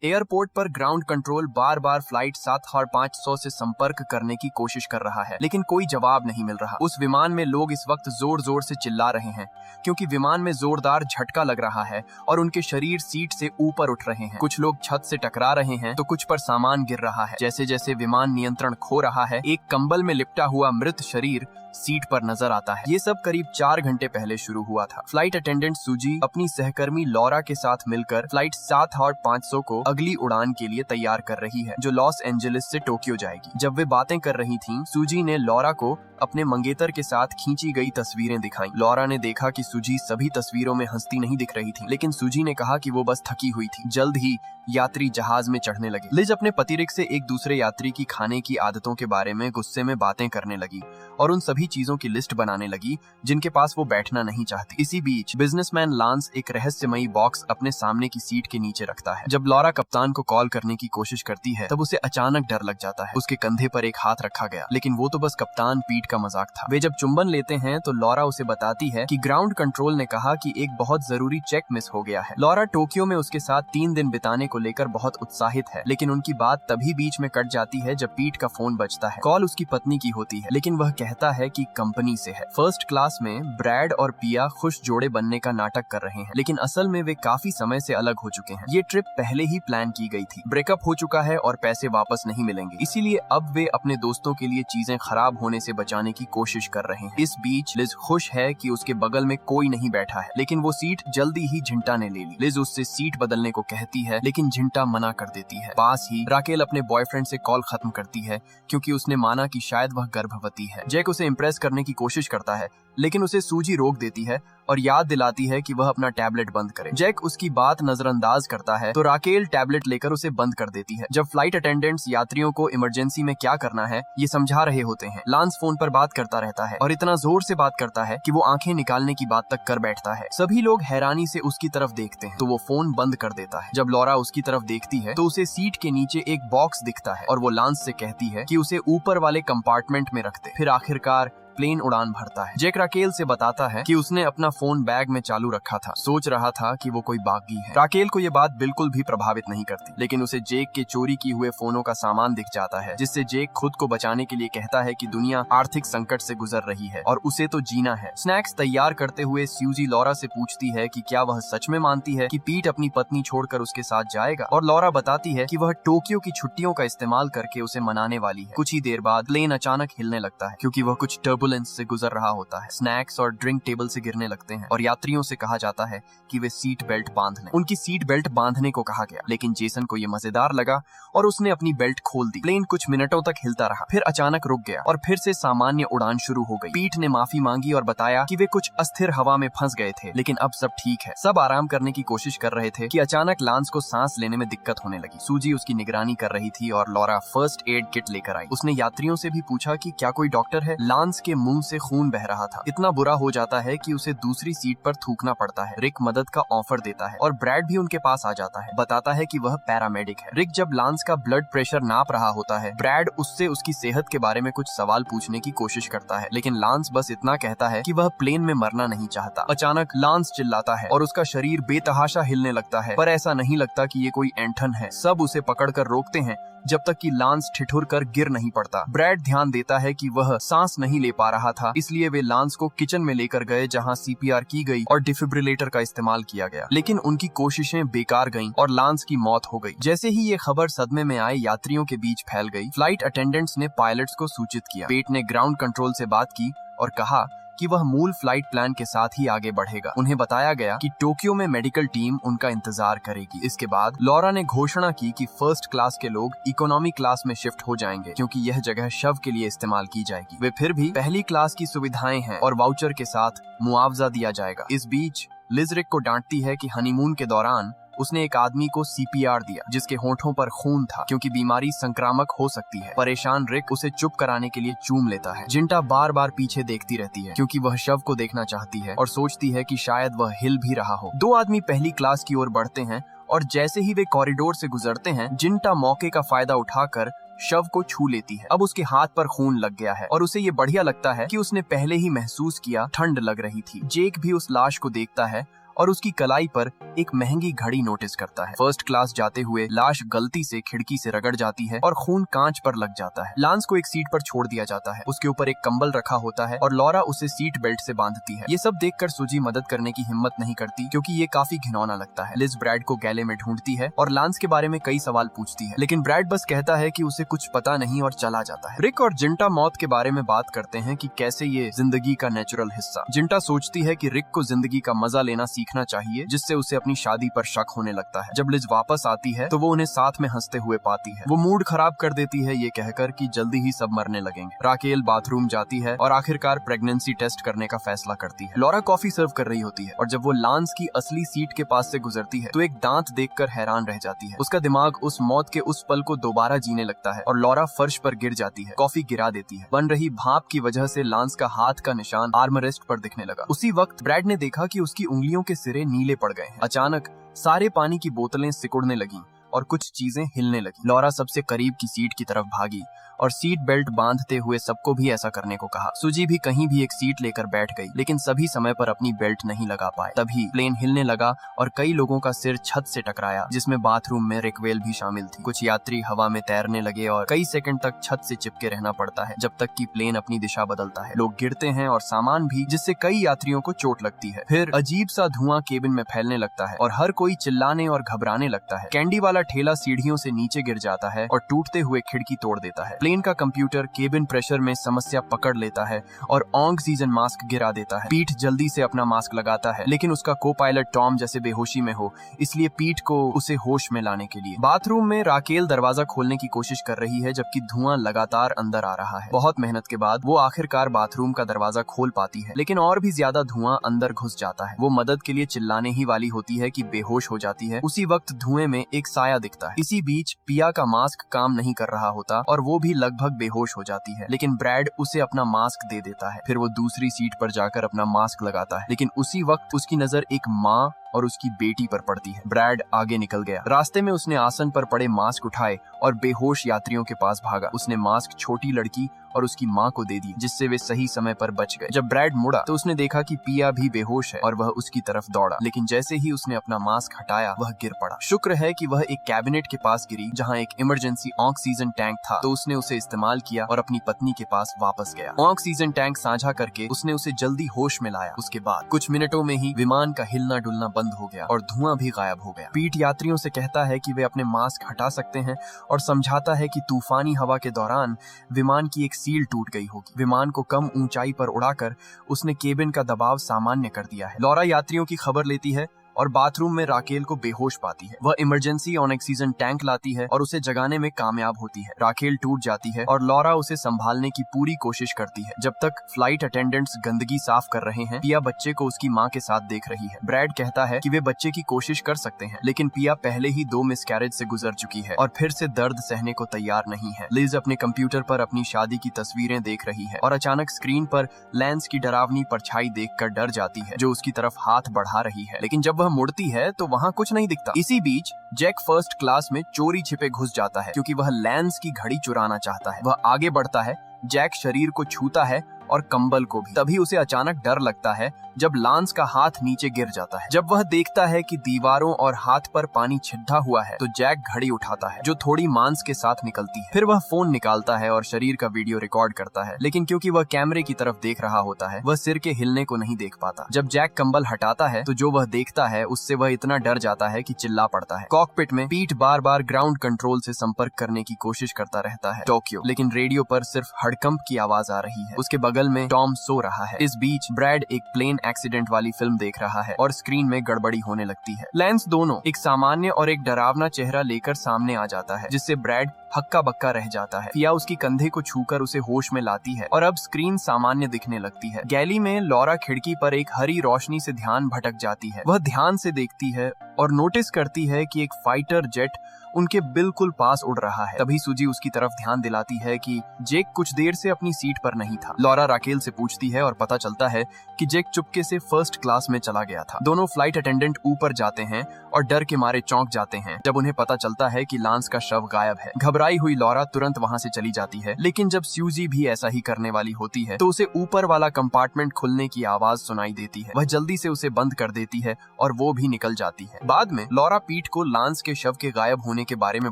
Airport पर ground control बार बार flight 7500 से संपर्क करने की कोशिश कर रहा है, लेकिन कोई जवाब नहीं मिल रहा। उस विमान में लोग इस वक्त जोर जोर से चिल्ला रहे हैं क्योंकि विमान में जोरदार झटका लग रहा है और उनके शरीर सीट से ऊपर उठ रहे हैं। कुछ लोग छत से टकरा रहे हैं तो कुछ पर सामान गिर रहा है। जैसे जैसे विमान नियंत्रण खो रहा है, एक कंबल में लिपटा हुआ मृत शरीर सीट पर नजर आता है। ये सब करीब 4 घंटे पहले शुरू हुआ था। फ्लाइट अटेंडेंट सूजी अपनी सहकर्मी लॉरा के साथ मिलकर फ्लाइट 7500 को अगली उड़ान के लिए तैयार कर रही है, जो लॉस एंजलिस से टोक्यो जाएगी। जब वे बातें कर रही थीं, सूजी ने लॉरा को अपने मंगेतर के साथ खींची गई तस्वीरें दिखाई। लॉरा ने देखा कि सूजी सभी तस्वीरों में हंसती नहीं दिख रही थी, लेकिन सूजी ने कहा कि वो बस थकी हुई थी। जल्द ही यात्री जहाज में चढ़ने लगे। लिज अपने पतिरिक से एक दूसरे यात्री की खाने की आदतों के बारे में गुस्से में बातें करने लगी और उन सभी चीजों की लिस्ट बनाने लगी जिनके पास वो बैठना नहीं चाहती। इसी बीच बिजनेसमैन लांस एक रहस्यमयी बॉक्स अपने सामने की सीट के नीचे रखता है। जब लॉरा कप्तान को कॉल करने की कोशिश करती है, तब उसे अचानक डर लग जाता है। उसके कंधे पर एक हाथ रखा गया, लेकिन वो तो बस कप्तान पीट का मजाक था। वे जब चुंबन लेते हैं तो लॉरा उसे बताती है कि ग्राउंड कंट्रोल ने कहा कि एक बहुत जरूरी चेक मिस हो गया है। लॉरा टोक्यो में उसके साथ 3 दिन बिताने को लेकर बहुत उत्साहित है, लेकिन उनकी बात तभी बीच में कट जाती है जब पीट का फोन बजता है। कॉल उसकी पत्नी की होती है, लेकिन वह कहता है कि कंपनी से है। फर्स्ट क्लास में ब्रैड और पिया खुश जोड़े बनने का नाटक कर रहे हैं, लेकिन असल में वे काफी समय से अलग हो चुके हैं। ये ट्रिप पहले ही प्लान की गई थी। ब्रेकअप हो चुका है और पैसे वापस नहीं मिलेंगे, इसीलिए अब वे अपने दोस्तों के लिए चीजें खराब होने से बचाने की कोशिश कर रहे हैं। इस बीच लिज खुश है कि उसके बगल में कोई नहीं बैठा है, लेकिन वो सीट जल्दी ही झिंटा ने ले ली। लिज उससे सीट बदलने को कहती है, लेकिन झिंटा मना कर देती है। पास ही राकेल अपने बॉयफ्रेंड से कॉल खत्म करती है क्योंकि उसने माना कि शायद वह गर्भवती है। जैक उसे इम्प्रेस करने की कोशिश करता है, लेकिन उसे सूजी रोक देती है और याद दिलाती है कि वह अपना टैबलेट बंद करे। जैक उसकी बात नजरअंदाज करता है तो राकेल टैबलेट लेकर उसे बंद कर देती है। जब फ्लाइट अटेंडेंट्स यात्रियों को इमरजेंसी में क्या करना है ये समझा रहे होते हैं, लांस फोन पर बात करता रहता है और इतना जोर से बात करता है कि वो आंखें निकालने की बात तक कर बैठता है। सभी लोग हैरानी से उसकी तरफ देखते हैं तो वो फोन बंद कर देता है। जब लॉरा उसकी तरफ देखती है तो उसे सीट के नीचे एक बॉक्स दिखता है और वो लांस से कहती है कि उसे ऊपर वाले कंपार्टमेंट में रख दे। फिर आखिरकार प्लेन उड़ान भरता है। जैक राकेल से बताता है कि उसने अपना फोन बैग में चालू रखा था, सोच रहा था कि वो कोई बागी है। राकेल को ये बात बिल्कुल भी प्रभावित नहीं करती, लेकिन उसे जेक के चोरी किए हुए फोनों का सामान दिख जाता है, जिससे जेक खुद को बचाने के लिए कहता है कि दुनिया आर्थिक संकट से गुजर रही है और उसे तो जीना है। स्नैक्स तैयार करते हुए सूजी लॉरा से पूछती है कि क्या वह सच में मानती है कि पीट अपनी पत्नी छोड़कर उसके साथ जाएगा, और लॉरा बताती है कि वह टोक्यो की छुट्टियों का इस्तेमाल करके उसे मनाने वाली है। कुछ ही देर बाद प्लेन अचानक हिलने लगता है क्योंकि वह कुछ टर्बुलेंस से गुजर रहा होता है। स्नैक्स और ड्रिंक टेबल से गिरने लगते हैं और यात्रियों से कहा जाता है कि वे सीट बेल्ट बांध लें। उनकी सीट बेल्ट बांधने को कहा गया, लेकिन जेसन को ये मजेदार लगा और उसने अपनी बेल्ट खोल दी। प्लेन कुछ मिनटों तक हिलता रहा, फिर अचानक रुक गया और फिर से सामान्य उड़ान शुरू हो गई। पीट ने माफी मांगी और बताया कि वे कुछ अस्थिर हवा में फंस गए थे, लेकिन अब सब ठीक है। सब आराम करने की कोशिश कर रहे थे कि अचानक लांस को सांस लेने में दिक्कत होने लगी। सूजी उसकी निगरानी कर रही थी और लॉरा फर्स्ट एड किट लेकर आई। उसने यात्रियों से भी पूछा कि क्या कोई डॉक्टर है। लांस के मुंह से खून बह रहा था। इतना बुरा हो जाता है कि उसे दूसरी सीट पर थूकना पड़ता है। रिक मदद का ऑफर देता है और ब्रैड भी उनके पास आ जाता है, बताता है कि वह पैरामेडिक है। रिक जब लांस का ब्लड प्रेशर नाप रहा होता है, ब्रैड उससे उसकी सेहत के बारे में कुछ सवाल पूछने की कोशिश करता है, लेकिन लांस बस इतना कहता है कि वह प्लेन में मरना नहीं चाहता। अचानक लांस चिल्लाता है और उसका शरीर बेतहाशा हिलने लगता है, पर ऐसा नहीं लगता कि ये कोई ऐंठन है। सब उसे पकड़कर रोकते हैं जब तक कि लांस ठिठुर कर गिर नहीं पड़ता। ब्रैड ध्यान देता है कि वह सांस नहीं ले पा रहा था, इसलिए वे लांस को किचन में लेकर गए जहां सीपीआर की गई और डिफिब्रिलेटर का इस्तेमाल किया गया, लेकिन उनकी कोशिशें बेकार गईं और लांस की मौत हो गई। जैसे ही ये खबर सदमे में आए यात्रियों के बीच फैल गई, फ्लाइट अटेंडेंट्स ने पायलट्स को सूचित किया। पेट ने ग्राउंड कंट्रोल से बात की और कहा कि वह मूल फ्लाइट प्लान के साथ ही आगे बढ़ेगा। उन्हें बताया गया कि टोक्यो में मेडिकल टीम उनका इंतजार करेगी। इसके बाद लॉरा ने घोषणा की कि फर्स्ट क्लास के लोग इकोनॉमी क्लास में शिफ्ट हो जाएंगे क्योंकि यह जगह शव के लिए इस्तेमाल की जाएगी। वे फिर भी पहली क्लास की सुविधाएं हैं और वाउचर के साथ मुआवजा दिया जाएगा। इस बीच लिज रिक को डांटती है कि हनीमून के दौरान उसने एक आदमी को सीपीआर दिया जिसके होठों पर खून था क्योंकि बीमारी संक्रामक हो सकती है। परेशान रिक उसे चुप कराने के लिए चूम लेता है। जिंटा बार बार पीछे देखती रहती है क्योंकि वह शव को देखना चाहती है और सोचती है कि शायद वह हिल भी रहा हो। 2 आदमी पहली क्लास की ओर बढ़ते हैं और जैसे ही वे कॉरिडोर से गुजरते हैं, जिंटा मौके का फायदा उठाकर शव को छू लेती है। अब उसके हाथ पर खून लग गया है और उसे ये बढ़िया लगता है कि उसने पहले ही महसूस किया ठंड लग रही थी। जेक भी उस लाश को देखता है और उसकी कलाई पर एक महंगी घड़ी नोटिस करता है। फर्स्ट क्लास जाते हुए लाश गलती से खिड़की से रगड़ जाती है और खून कांच पर लग जाता है। लांस को एक सीट पर छोड़ दिया जाता है, उसके ऊपर एक कंबल रखा होता है और लॉरा उसे सीट बेल्ट से बांधती है। ये सब देखकर सूजी मदद करने की हिम्मत नहीं करती क्योंकि ये काफी घिनौना लगता है। लिज ब्रैड को गैले में ढूंढती है और लांस के बारे में कई सवाल पूछती है, लेकिन ब्रैड बस कहता है कि उसे कुछ पता नहीं और चला जाता है। रिक और जिंटा मौत के बारे में बात करते हैं कि कैसे ये जिंदगी का नेचुरल हिस्सा। जिंटा सोचती है कि रिक को जिंदगी का मजा लेना सीखना चाहिए, जिससे उसे अपनी शादी पर शक होने लगता है। जब लिज वापस आती है तो वो उन्हें साथ में हंसते हुए पाती है। वो मूड खराब कर देती है ये कहकर कि जल्दी ही सब मरने लगेंगे। राकेल बाथरूम जाती है और आखिरकार प्रेगनेंसी टेस्ट करने का फैसला करती है। लॉरा कॉफी सर्व कर रही होती है और जब वो लांस की असली सीट के पास से गुजरती है तो एक दांत देखकर हैरान रह जाती है। उसका दिमाग उस मौत के उस पल को दोबारा जीने लगता है और लॉरा फर्श पर गिर जाती है, कॉफी गिरा देती है। बन रही भाप की वजह से लांस का हाथ का निशान आर्मरेस्ट पर दिखने लगा। उसी वक्त ब्रैड ने देखा कि उसकी उंगलियों के सिरे नीले पड़ गए हैं। अचानक सारे पानी की बोतलें सिकुड़ने लगीं और कुछ चीजें हिलने लगी। लॉरा सबसे करीब की सीट की तरफ भागी और सीट बेल्ट बांधते हुए सबको भी ऐसा करने को कहा। सूजी भी कहीं भी एक सीट लेकर बैठ गई, लेकिन सभी समय पर अपनी बेल्ट नहीं लगा पाए। तभी प्लेन हिलने लगा और कई लोगों का सिर छत से टकराया, जिसमें बाथरूम में रिकवेल भी शामिल थी। कुछ यात्री हवा में तैरने लगे और कई सेकंड तक छत से चिपके रहना पड़ता है जब तक कि प्लेन अपनी दिशा बदलता है। लोग गिरते हैं और सामान भी, जिससे कई यात्रियों को चोट लगती है। फिर अजीब सा धुआं केबिन में फैलने लगता है और हर कोई चिल्लाने और घबराने लगता है। कैंडी वाला ठेला सीढ़ियों से नीचे गिर जाता है और टूटते हुए खिड़की तोड़ देता है। प्लेन का कंप्यूटर केबिन प्रेशर में समस्या पकड़ लेता है और ऑक्सीजन मास्क गिरा देता है। पीट जल्दी से अपना मास्क लगाता है, लेकिन उसका को पायलट टॉम जैसे बेहोशी में हो, इसलिए पीट को उसे होश में लाने के लिए बाथरूम में राकेल दरवाजा खोलने की कोशिश कर रही है, जबकि धुआं लगातार अंदर आ रहा है। बहुत मेहनत के बाद वो आखिरकार बाथरूम का दरवाजा खोल पाती है, लेकिन और भी ज्यादा धुआं अंदर घुस जाता है। वो मदद के लिए चिल्लाने ही वाली होती है कि बेहोश हो जाती है। उसी वक्त धुएं में एक साया दिखता है। इसी बीच पिया का मास्क काम नहीं कर रहा होता और वो भी लगभग बेहोश हो जाती है, लेकिन ब्रैड उसे अपना मास्क दे देता है। फिर वो दूसरी सीट पर जाकर अपना मास्क लगाता है, लेकिन उसी वक्त उसकी नजर एक माँ और उसकी बेटी पर पड़ती है। ब्रैड आगे निकल गया। रास्ते में उसने आसन पर पड़े मास्क उठाए और बेहोश यात्रियों के पास भागा। उसने मास्क छोटी लड़की और उसकी माँ को दे दी, जिससे वे सही समय पर बच गए। जब ब्रैड मुड़ा तो उसने देखा कि पिया भी बेहोश है और वह उसकी तरफ दौड़ा, लेकिन जैसे ही उसने अपना मास्क हटाया वह गिर पड़ा। शुक्र है कि वह एक कैबिनेट के पास गिरी जहाँ एक इमरजेंसी ऑक्सीजन टैंक था, तो उसने उसे इस्तेमाल किया और अपनी पत्नी के पास वापस गया। ऑक्सीजन टैंक साझा करके उसने उसे जल्दी होश में लाया। उसके बाद कुछ मिनटों में ही विमान का हिलना डुलना बंद हो गया और धुआं भी गायब हो गया। पीट यात्रियों से कहता है कि वे अपने मास्क हटा सकते हैं और समझाता है कि तूफानी हवा के दौरान विमान की एक सील टूट गई होगी। विमान को कम ऊंचाई पर उड़ाकर उसने केबिन का दबाव सामान्य कर दिया है। लॉरा यात्रियों की खबर लेती है और बाथरूम में राकेल को बेहोश पाती है। वह इमरजेंसी ऑक्सीजन टैंक लाती है और उसे जगाने में कामयाब होती है। राकेल टूट जाती है और लॉरा उसे संभालने की पूरी कोशिश करती है। जब तक फ्लाइट अटेंडेंट्स गंदगी साफ कर रहे हैं, पिया बच्चे को उसकी माँ के साथ देख रही है। ब्रैड कहता है कि वे बच्चे की कोशिश कर सकते हैं, लेकिन पिया पहले ही 2 मिसकैरेज से गुजर चुकी है और फिर से दर्द सहने को तैयार नहीं है। लिज अपने कंप्यूटर पर अपनी शादी की तस्वीरें देख रही है और अचानक स्क्रीन पर लैंस की डरावनी परछाई देखकर डर जाती है, जो उसकी तरफ हाथ बढ़ा रही है। लेकिन जब वह मुड़ती है तो वहाँ कुछ नहीं दिखता। इसी बीच जैक फर्स्ट क्लास में चोरी छिपे घुस जाता है क्योंकि वह लैंस की घड़ी चुराना चाहता है। वह आगे बढ़ता है, जैक शरीर को छूता है और कंबल को भी। तभी उसे अचानक डर लगता है जब लांस का हाथ नीचे गिर जाता है। जब वह देखता है कि दीवारों और हाथ पर पानी छिद्दा हुआ है तो जैक घड़ी उठाता है, जो थोड़ी मांस के साथ निकलती है। फिर वह फोन निकालता है और शरीर का वीडियो रिकॉर्ड करता है, लेकिन क्योंकि वह कैमरे की तरफ देख रहा होता है, वह सिर के हिलने को नहीं देख पाता। जब जैक कंबल हटाता है तो जो वह देखता है उससे वह इतना डर जाता है कि चिल्ला पड़ता है। कॉकपिट में पीट बार बार ग्राउंड कंट्रोल से संपर्क करने की कोशिश करता रहता है टोक्यो, लेकिन रेडियो पर सिर्फ हड़कंप की आवाज आ रही है। उसके बगल में टॉम सो रहा है। इस बीच ब्रैड एक प्लेन एक्सीडेंट वाली फिल्म देख रहा है और स्क्रीन में गड़बड़ी होने लगती है। लैंस दोनों एक सामान्य और एक डरावना चेहरा लेकर सामने आ जाता है, जिससे ब्रैड हक्का बक्का रह जाता है। पिया उसकी कंधे को छूकर उसे होश में लाती है और अब स्क्रीन सामान्य दिखने लगती है। गैली में लॉरा खिड़की पर एक हरी रोशनी से ध्यान भटक जाती है। वह ध्यान से देखती है और नोटिस करती है कि एक फाइटर जेट उनके बिल्कुल पास उड़ रहा है। तभी सूजी उसकी तरफ ध्यान दिलाती है कि जेक कुछ देर से अपनी सीट पर नहीं था। लॉरा राकेल से पूछती है और पता चलता है कि जेक चुपके से फर्स्ट क्लास में चला गया था। दोनों फ्लाइट अटेंडेंट ऊपर जाते हैं और डर के मारे चौंक जाते हैं जब उन्हें पता चलता है कि लांस का शव गायब है। घबरा घबराई हुई लॉरा तुरंत वहाँ से चली जाती है, लेकिन जब सूजी भी ऐसा ही करने वाली होती है तो उसे ऊपर वाला कंपार्टमेंट खुलने की आवाज सुनाई देती है। वह जल्दी से उसे बंद कर देती है और वो भी निकल जाती है। बाद में लॉरा पीट को लांस के शव के गायब होने के बारे में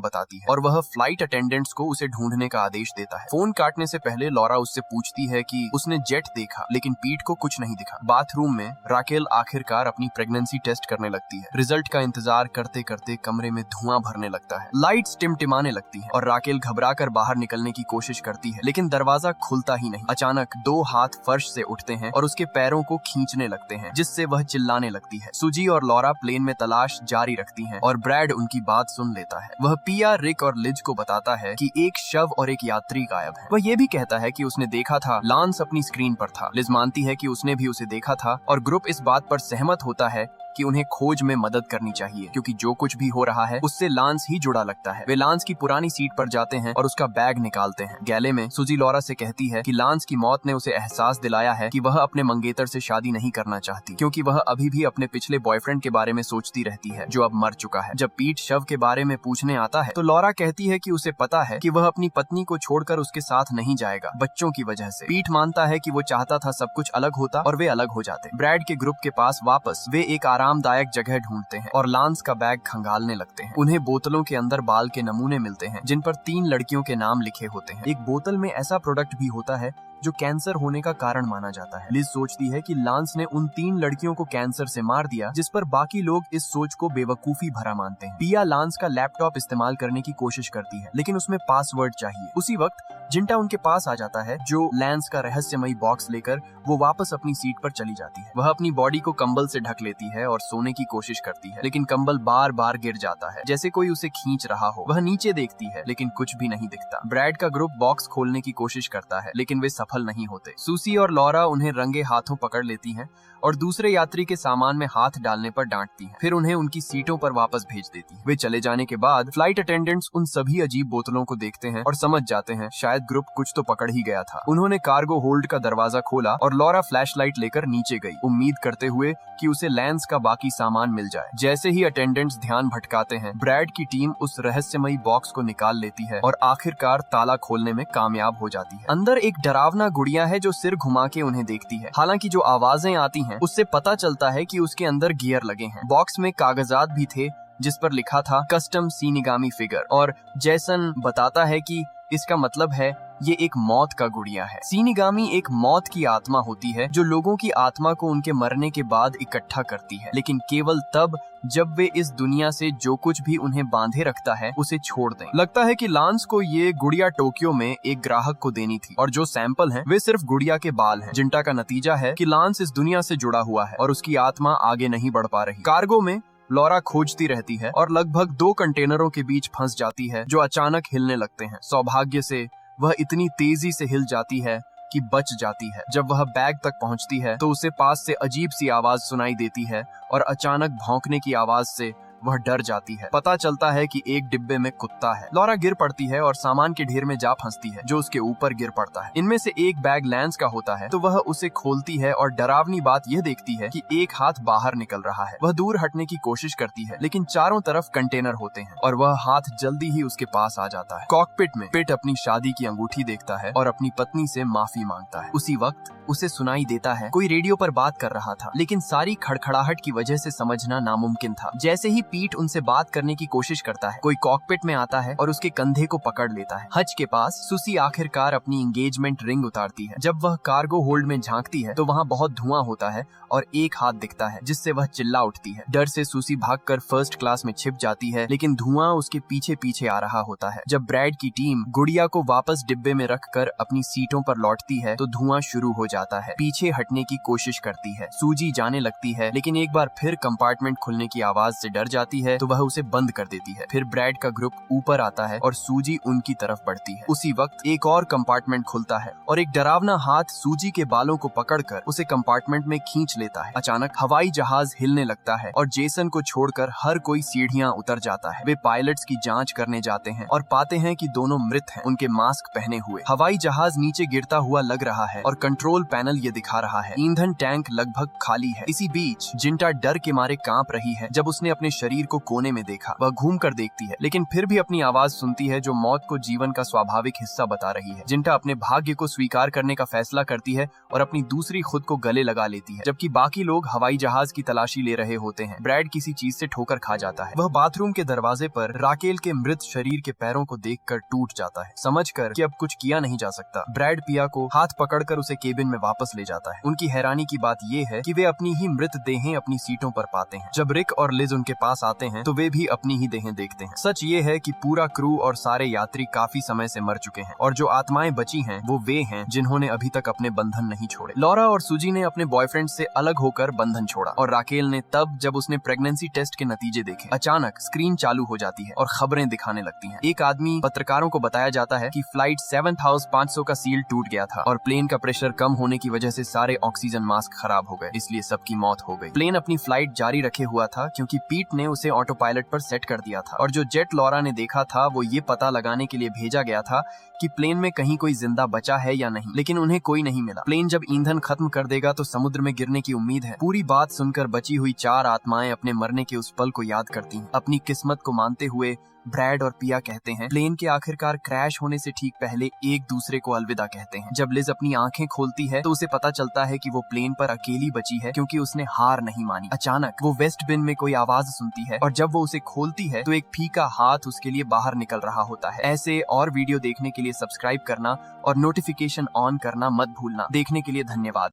बताती है और वह फ्लाइट अटेंडेंट्स को उसे ढूंढने का आदेश देता है। फोन काटने से पहले लॉरा उससे पूछती है कि उसने जेट देखा, लेकिन पीट को कुछ नहीं दिखा। बाथरूम में राकेल आखिरकार अपनी प्रेगनेंसी टेस्ट करने लगती है। रिजल्ट का इंतजार करते करते कमरे में धुआं भरने लगता है, लाइट्स टिमटिमाने लगती है और राकेल घबराकर बाहर निकलने की कोशिश करती है, लेकिन दरवाजा खुलता ही नहीं। अचानक 2 हाथ फर्श से उठते हैं और उसके पैरों को खींचने लगते हैं, जिससे वह चिल्लाने लगती है। सूजी और लॉरा प्लेन में तलाश जारी रखती हैं और ब्रैड उनकी बात सुन लेता है। वह पिया, रिक और लिज को बताता है कि एक शव और एक यात्री गायब है। वह ये भी कहता है कि उसने देखा था लांस अपनी स्क्रीन पर था। लिज मानती है कि उसने भी उसे देखा था और ग्रुप इस बात पर सहमत होता है कि उन्हें खोज में मदद करनी चाहिए, क्योंकि जो कुछ भी हो रहा है उससे लांस ही जुड़ा लगता है। वे लांस की पुरानी सीट पर जाते हैं और उसका बैग निकालते हैं। गैले में सूजी लॉरा से कहती है कि लांस की मौत ने उसे एहसास दिलाया है कि वह अपने मंगेतर से शादी नहीं करना चाहती, क्योंकि वह अभी भी अपने पिछले बॉयफ्रेंड के बारे में सोचती रहती है जो अब मर चुका है। जब पीट शव के बारे में पूछने आता है तो लॉरा कहती है कि उसे पता है कि वह अपनी पत्नी को छोड़कर उसके साथ नहीं जाएगा, बच्चों की वजह से। पीट मानता है कि वो चाहता था सब कुछ अलग होता और वे अलग हो जाते। ब्रैड के ग्रुप के पास वापस वे एक आरामदायक जगह ढूंढते हैं और लांस का बैग खंगालने लगते हैं। उन्हें बोतलों के अंदर बाल के नमूने मिलते हैं जिन पर 3 लड़कियों के नाम लिखे होते हैं। एक बोतल में ऐसा प्रोडक्ट भी होता है जो कैंसर होने का कारण माना जाता है। लिज सोचती है कि लांस ने उन 3 लड़कियों को कैंसर से मार दिया, जिस पर बाकी लोग इस सोच को बेवकूफी भरा मानते हैं। पिया लांस का लैपटॉप इस्तेमाल करने की कोशिश करती है, लेकिन उसमें पासवर्ड चाहिए। उसी वक्त जिंटा उनके पास आ जाता है, जो लांस का रहस्यमयी बॉक्स लेकर वो वापस अपनी सीट पर चली जाती है। वह अपनी बॉडी को कंबल से ढक लेती है और सोने की कोशिश करती है, लेकिन कंबल बार बार गिर जाता है, जैसे कोई उसे खींच रहा हो। वह नीचे देखती है, लेकिन कुछ भी नहीं दिखता। ब्रैड का ग्रुप बॉक्स खोलने की कोशिश करता है, लेकिन वे सफल नहीं होते। सूसी और लॉरा उन्हें रंगे हाथों पकड़ लेती हैं और दूसरे यात्री के सामान में हाथ डालने पर डांटती हैं। फिर उन्हें उनकी सीटों पर वापस भेज देती हैं। वे चले जाने के बाद फ्लाइट अटेंडेंट्स उन सभी अजीब बोतलों को देखते हैं और समझ जाते हैं शायद ग्रुप कुछ तो पकड़ ही गया था। उन्होंने कार्गो होल्ड का दरवाजा खोला और लॉरा फ्लैशलाइट लेकर नीचे गई, उम्मीद करते हुए कि उसे लांस का बाकी सामान मिल जाए। जैसे ही अटेंडेंट्स ध्यान भटकाते हैं, ब्रैड की टीम उस रहस्यमयी बॉक्स को निकाल लेती है और आखिरकार ताला खोलने में कामयाब हो जाती है। अंदर एक डरावना गुड़िया है जो सिर घुमा के उन्हें देखती है। हालांकि जो आवाजें आती हैं उससे पता चलता है कि उसके अंदर गियर लगे हैं। बॉक्स में कागजात भी थे जिस पर लिखा था कस्टम सीनिगामी फिगर, और जैसन बताता है कि इसका मतलब है ये एक मौत का गुड़िया है। सीनिगामी एक मौत की आत्मा होती है जो लोगों की आत्मा को उनके मरने के बाद इकट्ठा करती है, लेकिन केवल तब जब वे इस दुनिया से जो कुछ भी उन्हें बांधे रखता है उसे छोड़ दें। लगता है कि लांस को ये गुड़िया टोक्यो में एक ग्राहक को देनी थी और जो सैंपल हैं वे सिर्फ गुड़िया के बाल हैं। जिंटा का नतीजा है कि लांस इस दुनिया से जुड़ा हुआ है और उसकी आत्मा आगे नहीं बढ़ पा रही। कार्गो में लॉरा खोजती रहती है और लगभग 2 कंटेनरों के बीच फंस जाती है जो अचानक हिलने लगते हैं। सौभाग्य से वह इतनी तेजी से हिल जाती है कि बच जाती है। जब वह बैग तक पहुंचती है तो उसे पास से अजीब सी आवाज सुनाई देती है और अचानक भौंकने की आवाज से वह डर जाती है। पता चलता है कि एक डिब्बे में कुत्ता है। लॉरा गिर पड़ती है और सामान के ढेर में जा फंसती है जो उसके ऊपर गिर पड़ता है। इनमें से एक बैग लांस का होता है तो वह उसे खोलती है और डरावनी बात यह देखती है कि एक हाथ बाहर निकल रहा है। वह दूर हटने की कोशिश करती है, लेकिन चारों तरफ कंटेनर होते हैं और वह हाथ जल्दी ही उसके पास आ जाता है। कॉकपिट में पिट अपनी शादी की अंगूठी देखता है और अपनी पत्नी से माफी मांगता है। उसी वक्त उसे सुनाई देता है कोई रेडियो पर बात कर रहा था, लेकिन सारी खड़खड़ाहट की वजह से समझना नामुमकिन था। जैसे ही पीट उनसे बात करने की कोशिश करता है, कोई कॉकपिट में आता है और उसके कंधे को पकड़ लेता है। हज के पास सुसी आखिरकार अपनी एंगेजमेंट रिंग उतारती है। जब वह कार्गो होल्ड में झांकती है तो वहाँ बहुत धुआं होता है और एक हाथ दिखता है जिससे वह चिल्ला उठती है। डर से सुसी भागकर फर्स्ट क्लास में छिप जाती है, लेकिन धुआं उसके पीछे पीछे आ रहा होता है। जब ब्रैड की टीम गुड़िया को वापस डिब्बे में रखकर अपनी सीटों पर लौटती है तो धुआं शुरू हो जाता है। पीछे हटने की कोशिश करती है, सूजी जाने लगती है, लेकिन एक बार फिर कंपार्टमेंट खुलने की आवाज से डर जाती है तो वह उसे बंद कर देती है। फिर ब्रैड का ग्रुप ऊपर आता है और सूजी उनकी तरफ बढ़ती है। उसी वक्त एक और कंपार्टमेंट खुलता है और एक डरावना हाथ सूजी के बालों को पकड़कर उसे कंपार्टमेंट में खींच लेता है। अचानक हवाई जहाज हिलने लगता है और जेसन को छोड़कर हर कोई सीढ़ियां उतर जाता है। वे पायलट्स की जांच करने जाते हैं और पाते हैं कि दोनों मृत हैं, उनके मास्क पहने हुए। हवाई जहाज नीचे गिरता हुआ लग रहा है और कंट्रोल पैनल ये दिखा रहा है ईंधन टैंक लगभग खाली है। इसी बीच जिंटा डर के मारे कांप रही है जब उसने अपने शरीर शरीर को कोने में देखा। वह घूम कर देखती है, लेकिन फिर भी अपनी आवाज सुनती है जो मौत को जीवन का स्वाभाविक हिस्सा बता रही है। जिंटा अपने भाग्य को स्वीकार करने का फैसला करती है और अपनी दूसरी खुद को गले लगा लेती है, जबकि बाकी लोग हवाई जहाज की तलाशी ले रहे होते हैं। ब्रैड किसी चीज से ठोकर खा जाता है। वह बाथरूम के दरवाजे पर राकेल के मृत शरीर के पैरों को देखकर टूट जाता है, समझकर कि अब कुछ किया नहीं जा सकता। ब्रैड पिया को हाथ पकड़कर उसे केबिन में वापस ले जाता है। उनकी हैरानी की बात यह है कि वे अपनी ही मृत देहें अपनी सीटों पर पाते हैं। जब रिक और लिज उनके पास आते हैं तो वे भी अपनी ही देहें देखते हैं। सच ये है कि पूरा क्रू और सारे यात्री काफी समय से मर चुके हैं और जो आत्माएं बची हैं वो वे हैं जिन्होंने अभी तक अपने बंधन नहीं छोड़े। लॉरा और सूजी ने अपने बॉयफ्रेंड से अलग होकर बंधन छोड़ा और राकेल ने तब जब उसने प्रेगनेंसी टेस्ट के नतीजे देखे। अचानक स्क्रीन चालू हो जाती है और खबरें दिखाने लगती हैं। एक आदमी पत्रकारों को बताया जाता है कि फ्लाइट 7500 का सील टूट गया था और प्लेन का प्रेशर कम होने की वजह से सारे ऑक्सीजन मास्क खराब हो गए, इसलिए सबकी मौत हो गई। प्लेन अपनी फ्लाइट जारी रखे हुआ था क्योंकि पीट ने उसे ऑटो पायलट पर सेट कर दिया था और जो जेट लॉरा ने देखा था वो ये पता लगाने के लिए भेजा गया था कि प्लेन में कहीं कोई जिंदा बचा है या नहीं, लेकिन उन्हें कोई नहीं मिला। प्लेन जब ईंधन खत्म कर देगा तो समुद्र में गिरने की उम्मीद है। पूरी बात सुनकर बची हुई 4 आत्माएं अपने मरने के उस पल को याद करती हैं। अपनी किस्मत को मानते हुए ब्रैड और पिया कहते हैं प्लेन के आखिरकार क्रैश होने से ठीक पहले एक दूसरे को अलविदा कहते हैं। जब लिज अपनी आंखें खोलती है तो उसे पता चलता है कि वो प्लेन पर अकेली बची है क्योंकि उसने हार नहीं मानी। अचानक वो वेस्ट बिन में कोई आवाज सुनती है और जब वो उसे खोलती है तो एक फीका हाथ उसके लिए बाहर निकल रहा होता है। ऐसे और वीडियो देखने के लिए सब्सक्राइब करना और नोटिफिकेशन ऑन करना मत भूलना। देखने के लिए धन्यवाद।